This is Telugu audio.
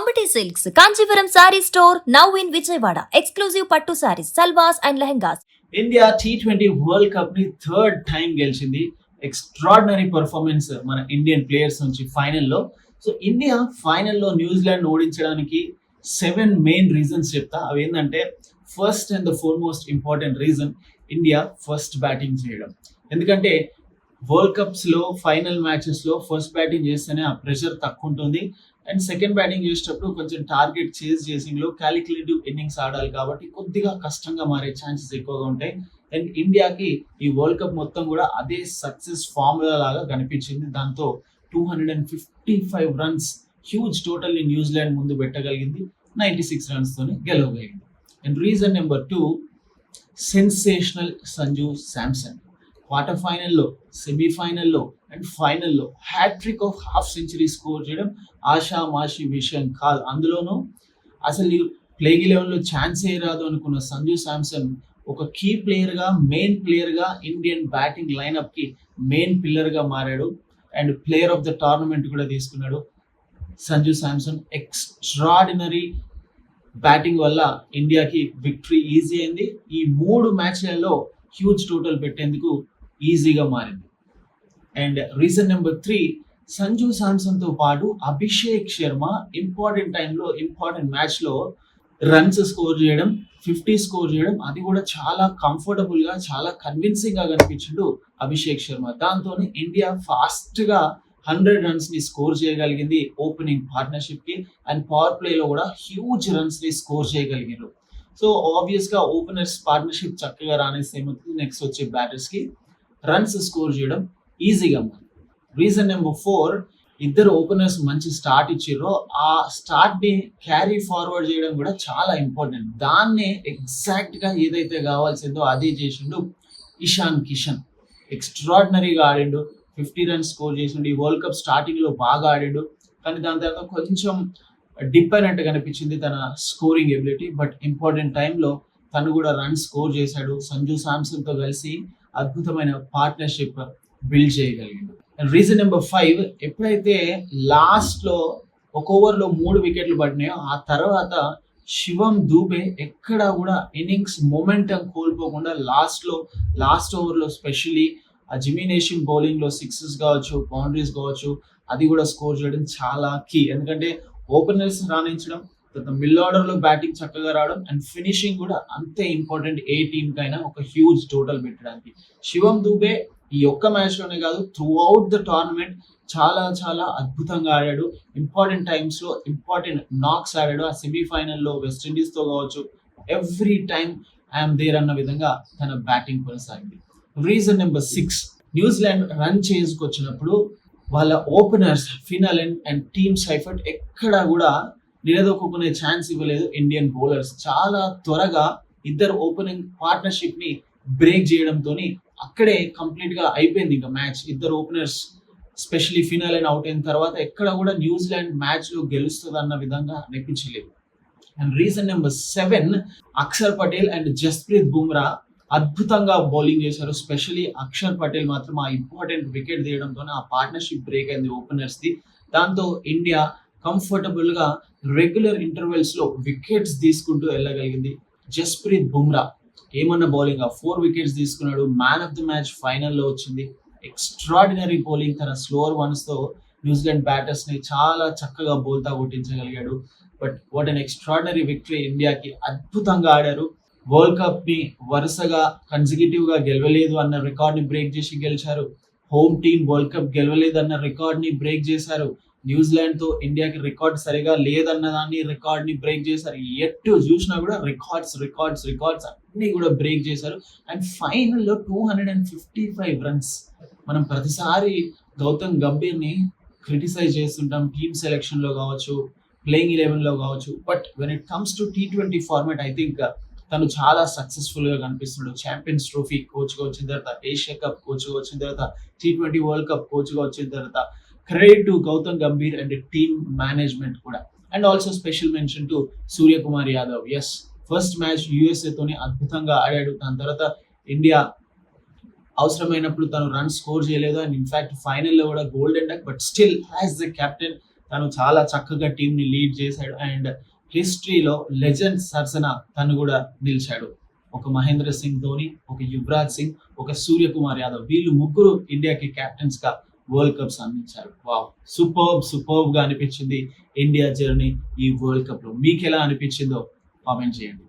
Ambati Silks, Kanchipuram Saree Store, now in Vijayawada. Exclusive Pattu Sarees, Salwas and Lehengas. India T20 world cup ని థర్డ్ టైం గెలిచింది. ఎక్స్ట్రాడినరీ పర్ఫార్మెన్స్ మన ఇండియన్ ప్లేయర్స్ నుంచి ఫైనల్లో. సో ఇండియా ఫైనల్లో న్యూజిలాండ్ ఓడించడానికి 7 మెయిన్ రీజన్స్ చెప్తా. అవి ఏంటంటే, first and the foremost important reason India first batting చేయడం. ఎందుకంటే వరల్డ్ కప్స్ లో ఫైనల్ మ్యాచెస్ లో ఫస్ట్ బ్యాటింగ్ చేస్తేనే ఆ ప్రెషర్ తక్కువ ఉంటుంది. అండ్ సెకండ్ బ్యాటింగ్ చేసేటప్పుడు కొంచెం టార్గెట్ చేజ్ చేసింగ్ లో క్యాలిక్యులేటివ్ ఇన్నింగ్స్ ఆడాలి కాబట్టి కొద్దిగా కష్టంగా మారే ఛాన్సెస్ ఎక్కువగా ఉంటాయి. అండ్ ఇండియాకి ఈ వరల్డ్ కప్ మొత్తం కూడా అదే సక్సెస్ ఫార్ములా లాగా కనిపించింది. దాంతో 255 రన్స్ హ్యూజ్ టోటల్ ని న్యూజిలాండ్ ముందు పెట్టగలిగింది. 96 రన్స్ తోనే గెలవగలిగింది. And reason number 2, sensational Sanju Samson. Quarter ఫైనల్లో, సెమీఫైనల్లో అండ్ ఫైనల్లో hat trick of half century score చేయడం ఆషామాషి విషయం కాదు. అందులోనూ అసలు ప్లేయింగ్ 11లో ఛాన్సే రాదు అనుకున్న సంజు శాంసన్ ఒక కీ ప్లేయర్గా, మెయిన్ ప్లేయర్గా ఇండియన్ బ్యాటింగ్ లైనప్ కి మెయిన్ పిల్లర్గా మారాడు. And player of the tournament కూడా తీసుకున్నాడు. సంజు శాంసన్ ఎక్స్ట్రాడినరీ బ్యాటింగ్ వల్ల ఇండియాకి విక్టరీ ఈజీ అయింది. ఈ 3 మ్యాచ్లలో హ్యూజ్ టోటల్ పెట్టేందుకు ఈజీగా మారింది. And reason number 3, Sanju Samson తో పాటు అభిషేక్ శర్మ ఇంపార్టెంట్ టైంలో, ఇంపార్టెంట్ మ్యాచ్ లో రన్స్ స్కోర్ చేయడం, 50 స్కోర్ చేయడం, అది కూడా చాలా కంఫర్టబుల్ గా, చాలా కన్విన్సింగ్ గా కనిపించిండు అభిషేక్ శర్మ. దాంతోనే ఇండియా ఫాస్ట్ గా 100 రన్స్ ని స్కోర్ చేయగలిగింది ఓపెనింగ్ పార్ట్నర్షిప్ కి. అండ్ పవర్ ప్లే లో కూడా హ్యూజ్ రన్స్ ని స్కోర్ చేయగలిగారు. సో ఆబ్వియస్ గా ఓపెనర్స్ పార్ట్నర్షిప్ చక్కగా రానేస్తే ఏమవుతుంది, నెక్స్ట్ వచ్చే బ్యాటర్స్ కి రన్స్ స్కోర్ చేయడం ఈజీగా ఉంది. రీజన్ నెంబర్ 4, ఇద్దరు ఓపెనర్స్ మంచి స్టార్ట్ ఇచ్చారో ఆ స్టార్ట్ ని క్యారీ ఫార్వర్డ్ చేయడం కూడా చాలా ఇంపార్టెంట్. దాన్నే ఎగ్జాక్ట్ గా ఏదైతే కావాల్సిందో అదే చేసిండు ఇషాన్ కిషన్. ఎక్స్ట్రాడినరీగా ఆడిండు, 50 రన్స్ స్కోర్ చేసిండు. ఈ వరల్డ్ కప్ స్టార్టింగ్ లో బాగా ఆడిండు, కానీ దాని తర్వాత కొంచెం డిప్ అయినట్టు కనిపించింది తన స్కోరింగ్ ఎబిలిటీ. బట్ ఇంపార్టెంట్ టైంలో తను కూడా రన్ స్కోర్ చేశాడు. సంజు శాంసన్ తో కలిసి అద్భుతమైన పార్ట్నర్షిప్ బిల్డ్ చేయగలిగాడు. రీజన్ నెంబర్ 5, ఎప్పుడైతే లాస్ట్ లో ఒక ఓవర్లో 3 వికెట్లు పడినాయో ఆ తర్వాత శివం దూబే ఎక్కడా కూడా ఇన్నింగ్స్ మొమెంటం కోల్పోకుండా లాస్ట్ ఓవర్లో స్పెషల్లీ ఆ జిమీ నేషిమ్ బౌలింగ్ లో 6s కావచ్చు, బౌండరీస్ కావచ్చు, అది కూడా స్కోర్ చేయడం చాలా కీ. ఎందుకంటే ఓపెనర్స్ రాణించడం, మిడిల్ ఆర్డర్ లో బ్యాటింగ్ చక్కగా రావడం అండ్ ఫినిషింగ్ కూడా అంతే ఇంపార్టెంట్ ఏ టీమ్ కైనా ఒక హ్యూజ్ టోటల్ పెట్టడానికి. శివం దూబే ఈ ఒక్క మ్యాచ్ లోనే కాదు, త్రూ అవుట్ ద టోర్నమెంట్ చాలా చాలా అద్భుతంగా ఆడాడు. ఇంపార్టెంట్ టైమ్స్ లో ఇంపార్టెంట్ నాక్స్ ఆడాడు. ఆ సెమీఫైనల్లో వెస్టిండీస్ తో కావచ్చు, ఎవ్రీ టైమ్ ఐఎమ్ దేర్ అన్న విధంగా తన బ్యాటింగ్ కొనసాగింది. రీజన్ నెంబర్ 6, న్యూజిలాండ్ రన్ చేసుకొచ్చినప్పుడు వాళ్ళ ఓపెనర్స్ ఫినలెన్ అండ్ టీమ్ సైఫర్ట్ ఎక్కడా కూడా నిలదొక్కునే ఛాన్స్ ఇవ్వలేదు ఇండియన్ బౌలర్స్. చాలా త్వరగా ఇద్దరు ఓపెనింగ్ పార్ట్నర్షిప్ ని బ్రేక్ చేయడంతో అక్కడే కంప్లీట్ గా అయిపోయింది ఇంకా మ్యాచ్. ఇద్దరు ఓపెనర్స్ స్పెషల్లీ ఫినాలెన్ అవుట్ అయిన తర్వాత ఎక్కడ కూడా న్యూజిలాండ్ మ్యాచ్ లో గెలుస్తుంది అన్న విధంగా అనిపించలేదు. And reason number 7, Akshar Patel and Jasprit Bumrah అద్భుతంగా బౌలింగ్ చేశారు. స్పెషల్లీ అక్షర్ పటేల్ మాత్రం ఆ ఇంపార్టెంట్ వికెట్ తీయడంతో ఆ పార్ట్నర్షిప్ బ్రేక్ అయింది ఓపెనర్స్ ది. దాంతో ఇండియా కంఫర్టబుల్ గా రెగ్యులర్ ఇంటర్వెల్స్ లో వికెట్స్ తీసుకుంటూ వెళ్ళగలిగింది. జస్ప్రీత్ బుమ్రా ఏమన్నా బౌలింగ్, 4 వికెట్స్ తీసుకున్నాడు. మ్యాన్ ఆఫ్ ది మ్యాచ్ ఫైనల్లో వచ్చింది. ఎక్స్ట్రాడినరీ బౌలింగ్, తన స్లోవర్ వన్స్ తో న్యూజిలాండ్ బ్యాటర్స్ ని చాలా చక్కగా బోల్తా కొట్టించగలిగాడు. But what an extraordinary victory. ఇండియాకి అద్భుతంగా ఆడారు. వరల్డ్ కప్ ని వరుసగా కన్సిక్యూటివ్ గా గెలవలేదు అన్న రికార్డ్ ని బ్రేక్ చేసి గెలిచారు. హోమ్ టీమ్ వరల్డ్ కప్ గెలవలేదు అన్న రికార్డ్ ని బ్రేక్ చేశారు. న్యూజిలాండ్ తో ఇండియాకి రికార్డ్ సరిగా లేదన్న దాన్ని రికార్డ్ ని బ్రేక్ చేశారు. ఎటు చూసినా కూడా రికార్డ్స్ అన్ని కూడా బ్రేక్ చేశారు. అండ్ ఫైనల్లో 255 రన్స్. మనం ప్రతిసారి గౌతమ్ గంభీర్ ని క్రిటిసైజ్ చేస్తుంటాం, టీమ్ సెలెక్షన్ లో కావచ్చు, ప్లేయింగ్ 11 లో కావచ్చు. But when it comes to T20 format, I think తను చాలా సక్సెస్ఫుల్ గా కనిపిస్తున్నాడు. ఛాంపియన్స్ ట్రోఫీ కోచ్ గా వచ్చిన తర్వాత, ఏషియా కప్ కోచ్ గా వచ్చిన తర్వాత, T20 వరల్డ్ కప్ కోచ్ గా వచ్చిన తర్వాత, credit to Gautam Gambhir and team management కూడా. And also special mention to Suryakumar Yadav. Yes, first match USA తోని అద్భుతంగా ఆడాడు. దాని తర్వాత ఇండియా అవసరమైనప్పుడు తను రన్ స్కోర్ చేయలేదు. అండ్ ఇన్ఫాక్ట్ ఫైనల్లో కూడా golden duck, but still as the captain తను చాలా చక్కగా టీమ్ ని లీడ్ చేశాడు అండ్ హిస్టరీలో లెజెండ్ సరసన తను కూడా నిలిచాడు. ఒక మహేంద్ర సింగ్ ధోని, ఒక యువరాజ్ సింగ్, ఒక సూర్యకుమార్ యాదవ్, వీళ్ళు ముగ్గురు ఇండియాకి కెప్టెన్స్ గా వరల్డ్ కప్స్ అందించారు. వావ్, సూపర్బ్ గా అనిపించింది ఇండియా జర్నీ ఈ వరల్డ్ కప్ లో. మీకు ఎలా అనిపించిందో కామెంట్ చేయండి.